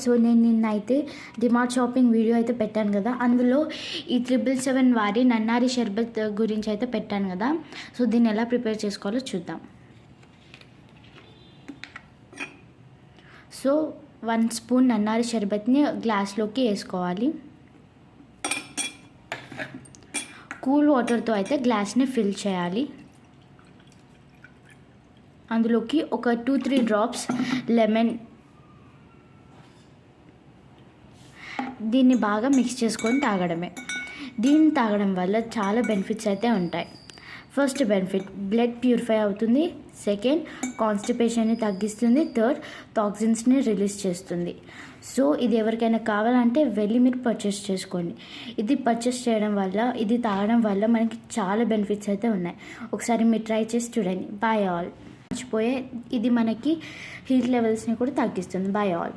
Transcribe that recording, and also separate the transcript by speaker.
Speaker 1: So నేను నిన్నైతే DMart shopping video అయితే పెట్టాను కదా, అందులో ఈ 777 వారి నన్నారి షర్బత్ గురించి అయితే పెట్టాను కదా. సో దీన్ని ఎలా ప్రిపేర్ చేసుకోవాలో చూద్దాం. సో 1 స్పూన్ నన్నారి షర్బత్ని గ్లాస్లోకి వేసుకోవాలి. కూల్ వాటర్తో అయితే గ్లాస్ని ఫిల్ చేయాలి. అందులోకి ఒక 2-3 డ్రాప్స్ లెమన్, దీన్ని బాగా మిక్స్ చేసుకొని తాగడమే. దీన్ని తాగడం వల్ల చాలా బెనిఫిట్స్ అయితే ఉంటాయి. ఫస్ట్ బెనిఫిట్, బ్లడ్ ప్యూరిఫై అవుతుంది. సెకండ్, కాన్స్టిపేషన్ని తగ్గిస్తుంది. థర్డ్, టాక్సిన్స్ని రిలీజ్ చేస్తుంది. సో ఇది ఎవరికైనా కావాలంటే వెళ్ళి మీరు పర్చేస్ చేసుకోండి. ఇది పర్చేస్ చేయడం వల్ల, ఇది తాగడం వల్ల మనకి చాలా బెనిఫిట్స్ అయితే ఉన్నాయి. ఒకసారి మీరు ట్రై చేసి చూడండి. Bye all. మర్చిపోయే, ఇది మనకి హీట్ లెవెల్స్ని కూడా తగ్గిస్తుంది. Bye all.